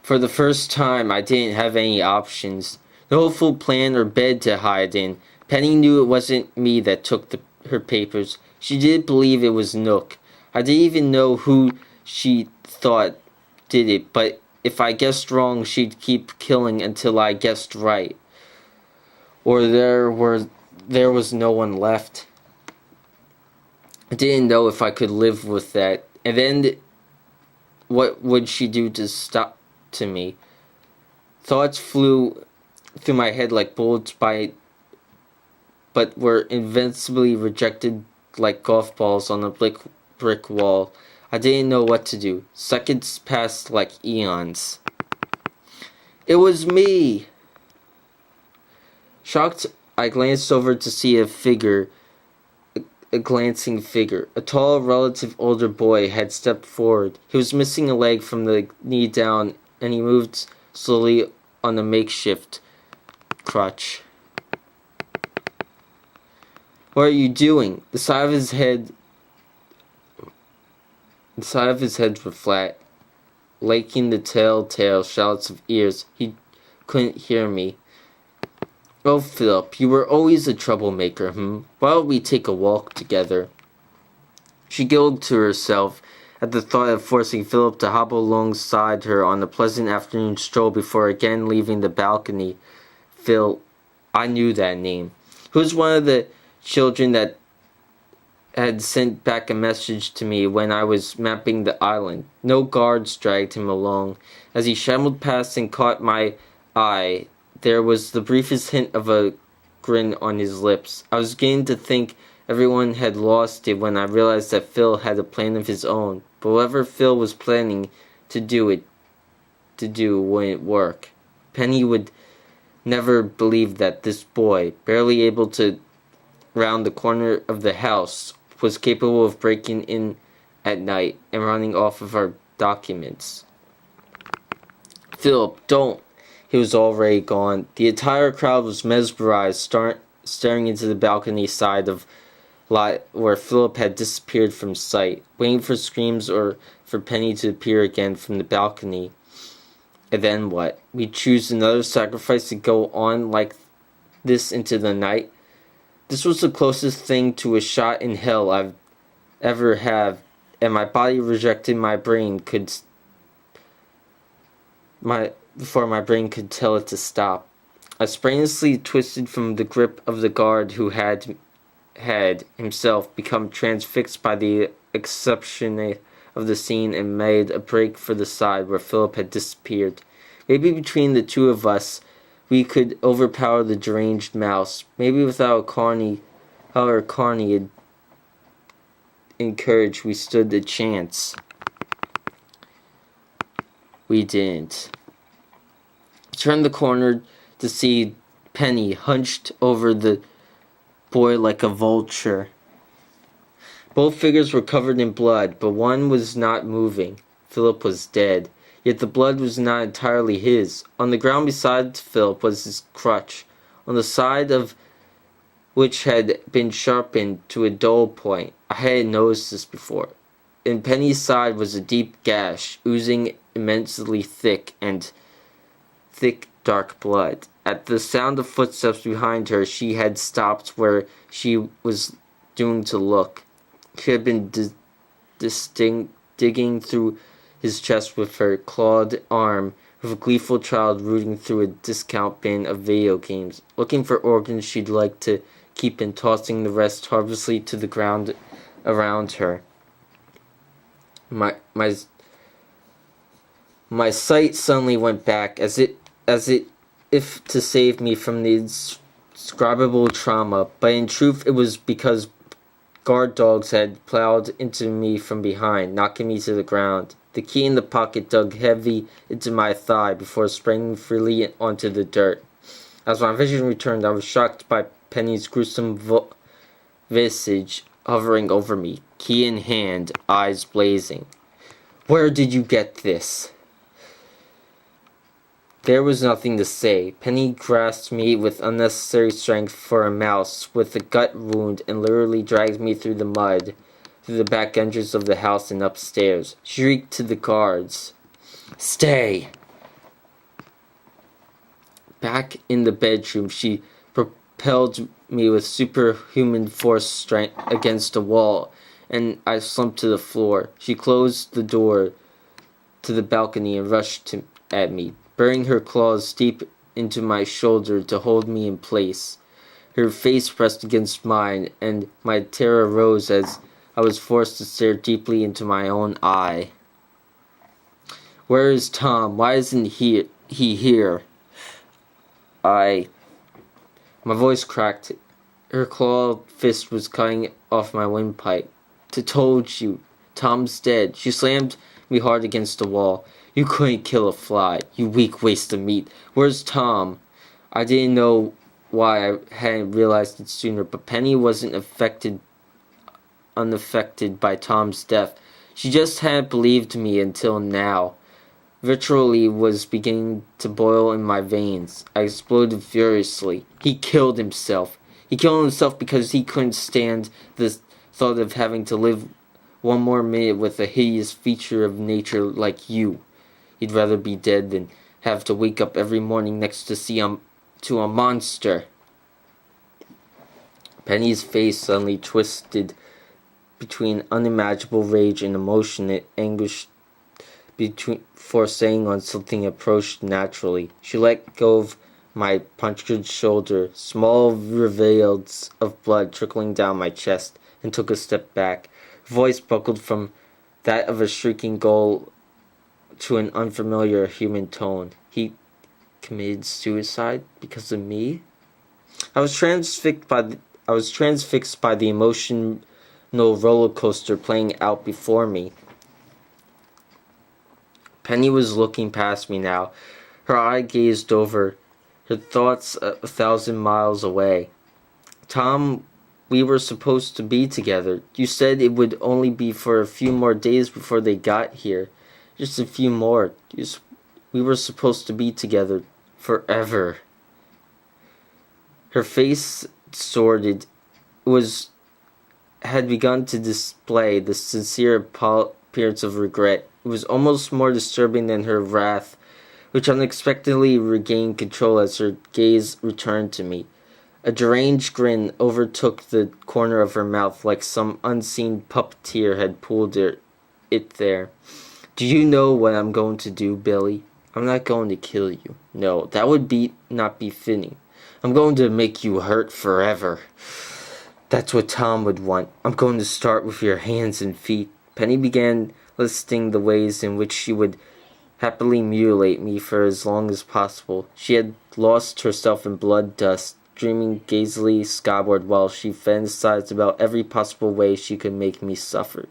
For the first time, I didn't have any options. No full plan or bed to hide in. Penny knew it wasn't me that took her papers. She did believe it was Nook. I didn't even know who she thought did it, but if I guessed wrong, she'd keep killing until I guessed right. Or there was no one left. I didn't know if I could live with that. And then what would she do to me? Thoughts flew through my head like bullets but were invincibly rejected like golf balls on a brick wall. I didn't know what to do. Seconds passed like eons. It was me! Shocked, I glanced over to see a glancing figure. A tall, relative older boy had stepped forward. He was missing a leg from the knee down, and he moved slowly on a makeshift crutch. What are you doing? The side of his head were flat, lacking the telltale shouts of ears. He couldn't hear me. Oh, Philip, you were always a troublemaker, Why don't we take a walk together? She giggled to herself at the thought of forcing Philip to hobble alongside her on a pleasant afternoon stroll before again leaving the balcony. Phil, I knew that name. He was one of the children that had sent back a message to me when I was mapping the island. No guards dragged him along. As he shambled past and caught my eye, there was the briefest hint of a grin on his lips. I was beginning to think everyone had lost it when I realized that Phil had a plan of his own. But whatever Phil was planning to do wouldn't work. Penny would never believe that this boy, barely able to round the corner of the house, was capable of breaking in at night and running off of our documents. Philip, don't! He was already gone. The entire crowd was mesmerized, staring into the balcony side of lot where Philip had disappeared from sight, waiting for screams or for Penny to appear again from the balcony. And then what? We choose another sacrifice to go on like this into the night? This was the closest thing to a shot in hell I've ever had, and my body rejected before my brain could tell it to stop. I sprainously twisted from the grip of the guard who had himself become transfixed by the exception of the scene and made a break for the side where Philip had disappeared. Maybe between the two of us we could overpower the deranged mouse. Maybe without Carney had encouraged, we stood a chance. We didn't. I turned the corner to see Penny hunched over the boy like a vulture. Both figures were covered in blood, but one was not moving. Philip was dead. Yet the blood was not entirely his. On the ground beside Philip was his crutch, on the side of which had been sharpened to a dull point. I hadn't noticed this before. In Penny's side was a deep gash, oozing immensely thick, dark blood. At the sound of footsteps behind her, she had stopped where she was doomed to look. She had been digging through his chest with her clawed arm, with a gleeful child rooting through a discount bin of video games, looking for organs she'd like to keep and tossing the rest harmlessly to the ground around her. My sight suddenly went back, as if to save me from the indescribable trauma, but in truth it was because guard dogs had plowed into me from behind, knocking me to the ground. The key in the pocket dug heavy into my thigh before spraying freely onto the dirt. As my vision returned, I was shocked by Penny's gruesome visage hovering over me, key in hand, eyes blazing. Where did you get this? There was nothing to say. Penny grasped me with unnecessary strength for a mouse with a gut wound and literally dragged me through the mud, through the back entrance of the house and upstairs. Shrieked to the guards. Stay! Back in the bedroom, she propelled me with superhuman force strength against a wall, and I slumped to the floor. She closed the door to the balcony and rushed at me, burying her claws deep into my shoulder to hold me in place. Her face pressed against mine, and my terror rose as I was forced to stare deeply into my own eye. Where is Tom? Why isn't he here? My voice cracked. Her clawed fist was cutting off my windpipe. "I told you, Tom's dead." She slammed me hard against the wall. "You couldn't kill a fly, you weak waste of meat. Where's Tom?" I didn't know why I hadn't realized it sooner, but Penny wasn't unaffected by Tom's death. She just hadn't believed me until now. Vitriol was beginning to boil in my veins. I exploded furiously. He killed himself. He killed himself because he couldn't stand the thought of having to live one more minute with a hideous feature of nature like you. He'd rather be dead than have to wake up every morning next to a monster. Penny's face suddenly twisted between unimaginable rage and emotion and anguish before saying on something approached naturally. She let go of my punctured shoulder, small ravels of blood trickling down my chest, and took a step back. Her voice buckled from that of a shrieking gull to an unfamiliar human tone. "He committed suicide because of me?" I was transfixed by the emotional roller coaster playing out before me. Penny was looking past me now. Her eye gazed over, her thoughts 1,000 miles away. "Tom, we were supposed to be together. You said it would only be for a few more days before they got here. Just a few more. We were supposed to be together forever." Her face distorted. Had begun to display the sincere appearance of regret. It was almost more disturbing than her wrath, which unexpectedly regained control as her gaze returned to me. A deranged grin overtook the corner of her mouth like some unseen puppeteer had pulled it there. "Do you know what I'm going to do, Billy? I'm not going to kill you. No, that would not be fitting. I'm going to make you hurt forever. That's what Tom would want. I'm going to start with your hands and feet." Penny began listing the ways in which she would happily mutilate me for as long as possible. She had lost herself in blood dust, dreaming gazily skyward while she fantasized about every possible way she could make me suffer.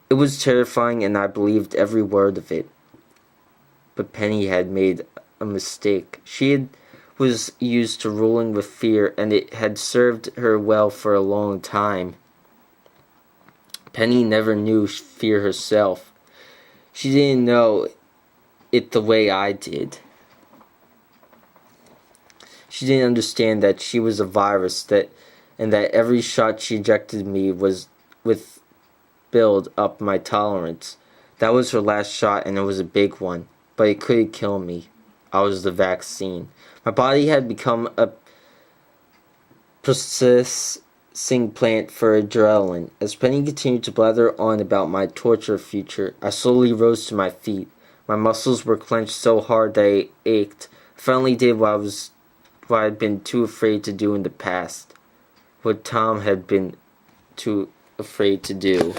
It was terrifying, and I believed every word of it. But Penny had made a mistake. Was used to ruling with fear, and it had served her well for a long time. Penny never knew fear herself. She didn't know it the way I did. She didn't understand that she was a virus, and that every shot she injected me was with build up my tolerance. That was her last shot, and it was a big one, but it couldn't kill me. I was the vaccine. My body had become a processing plant for adrenaline. As Penny continued to blather on about my torture future, I slowly rose to my feet. My muscles were clenched so hard they ached. I finally did what I had been too afraid to do in the past. What Tom had been too afraid to do.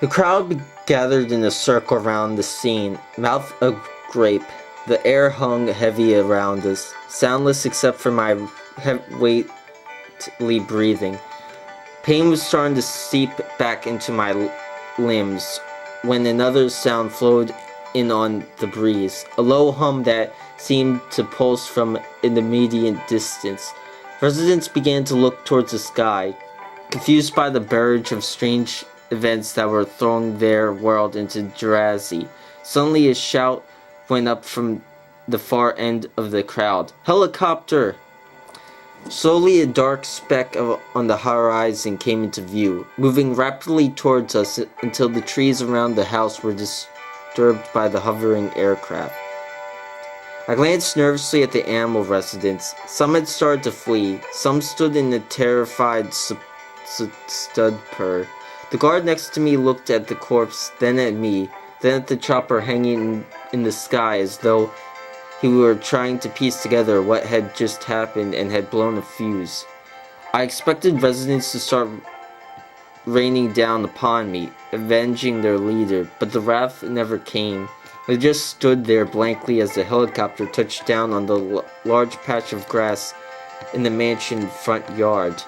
The crowd gathered in a circle around the scene, mouth agape. The air hung heavy around us, soundless except for my weightly breathing. Pain was starting to seep back into my limbs when another sound flowed in on the breeze, a low hum that seemed to pulse from an immediate distance. Residents began to look towards the sky, confused by the barrage of strange events that were throwing their world into Jurazi. Suddenly a shout went up from the far end of the crowd. "Helicopter!" Slowly a dark speck on the horizon came into view, moving rapidly towards us until the trees around the house were disturbed by the hovering aircraft. I glanced nervously at the animal residents. Some had started to flee. Some stood in a terrified stud purr. The guard next to me looked at the corpse, then at me, then at the chopper hanging in the sky as though he were trying to piece together what had just happened and had blown a fuse. I expected residents to start raining down upon me, avenging their leader, but the wrath never came. They just stood there blankly as the helicopter touched down on the large patch of grass in the mansion front yard.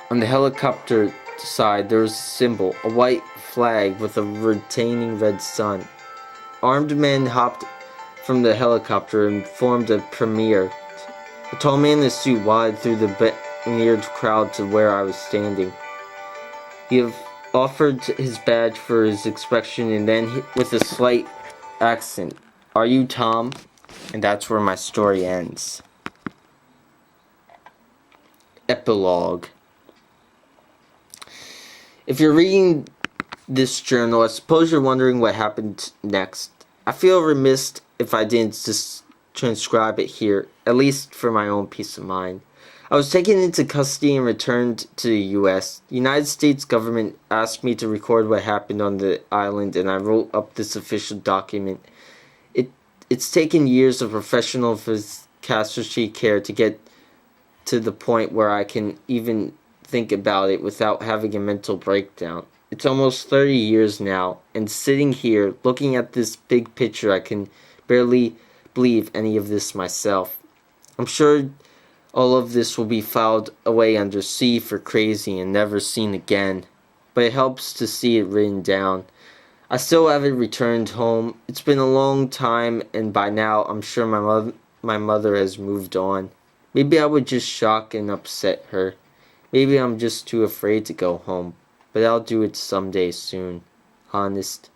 On the helicopter side there was a symbol, a white flag with a rotating red sun. Armed men hopped from the helicopter and formed a perimeter. A tall man in a suit wadded through the neared crowd to where I was standing. He offered his badge for his inspection and then, with a slight accent, "Are you Tom?" And that's where my story ends. Epilogue. If you're reading this journal, I suppose you're wondering what happened next. I feel remiss if I didn't just transcribe it here, at least for my own peace of mind. I was taken into custody and returned to the U.S. The United States government asked me to record what happened on the island, and I wrote up this official document. It's taken years of professional catastrophe care to get to the point where I can even think about it without having a mental breakdown. It's almost 30 years now, and sitting here, looking at this big picture, I can barely believe any of this myself. I'm sure all of this will be filed away under C for crazy and never seen again, but it helps to see it written down. I still haven't returned home. It's been a long time, and by now I'm sure my mother has moved on. Maybe I would just shock and upset her. Maybe I'm just too afraid to go home. But I'll do it someday soon. Honest.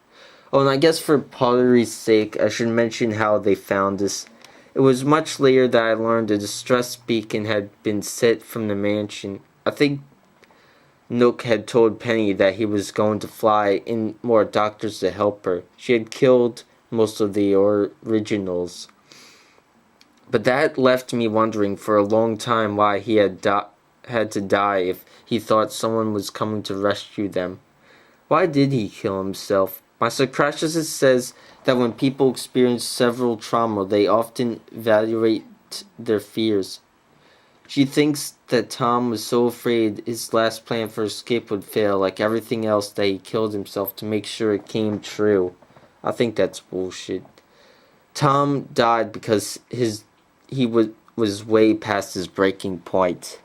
Oh, and I guess for pottery's sake, I should mention how they found us. It was much later that I learned a distress beacon had been set from the mansion. I think Nook had told Penny that he was going to fly in more doctors to help her. She had killed most of the originals. But that left me wondering for a long time why he had to die if he thought someone was coming to rescue them. Why did he kill himself? My psychiatrist says that when people experience several trauma, they often evaluate their fears. She thinks that Tom was so afraid his last plan for escape would fail, like everything else, that he killed himself to make sure it came true. I think that's bullshit. Tom died because he was way past his breaking point.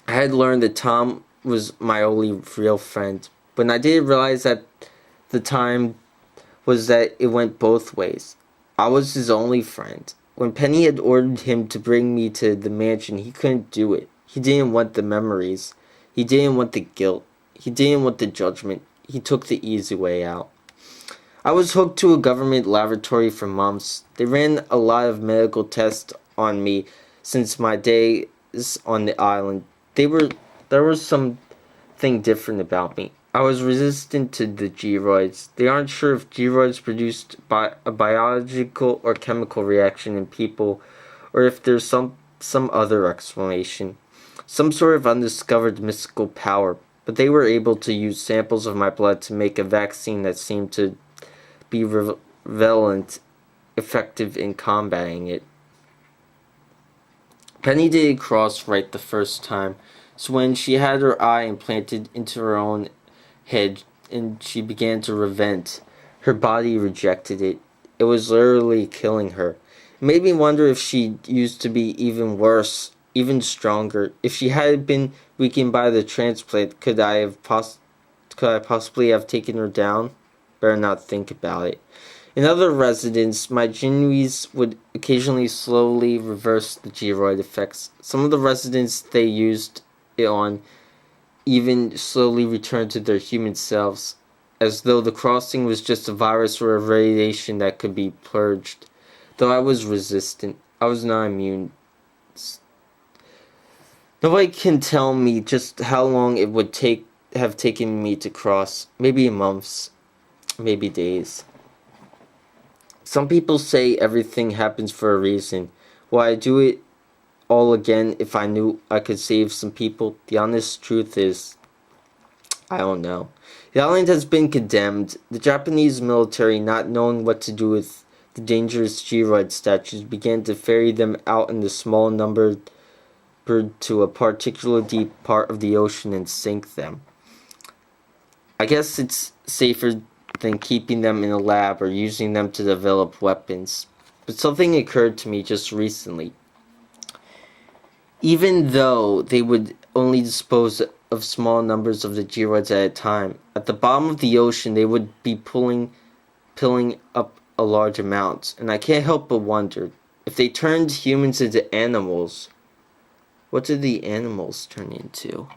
I had learned that Tom was my only real friend, but I didn't realize at the time was that it went both ways. I was his only friend. When Penny had ordered him to bring me to the mansion, he couldn't do it. He didn't want the memories. He didn't want the guilt. He didn't want the judgment. He took the easy way out. I was hooked to a government laboratory for months. They ran a lot of medical tests on me since my days on the island. There was something different about me. I was resistant to the geroids. They aren't sure if geroids produced by a biological or chemical reaction in people, or if there's some other explanation. Some sort of undiscovered mystical power, but they were able to use samples of my blood to make a vaccine that seemed to be relevant, effective in combating it. Penny didn't cross right the first time, so when she had her eye implanted into her own head and she began to relent, her body rejected it. It was literally killing her. It made me wonder if she used to be even worse, even stronger. If she had been weakened by the transplant, could I possibly have taken her down? Better not think about it. In other residents, my Jinuis would occasionally slowly reverse the geroid effects. Some of the residents they used it on even slowly returned to their human selves, as though the crossing was just a virus or a radiation that could be purged. Though I was resistant, I was not immune. Nobody can tell me just how long it would have taken me to cross. Maybe months, maybe days. Some people say everything happens for a reason. Would I do it all again if I knew I could save some people? The honest truth is, I don't know. The island has been condemned. The Japanese military, not knowing what to do with the dangerous geroid statues, began to ferry them out in the small number to a particularly deep part of the ocean and sink them. I guess it's safer than keeping them in a lab or using them to develop weapons. But something occurred to me just recently. Even though they would only dispose of small numbers of the geroids at a time, at the bottom of the ocean they would be pilling up a large amount, and I can't help but wonder, if they turned humans into animals, what did the animals turn into?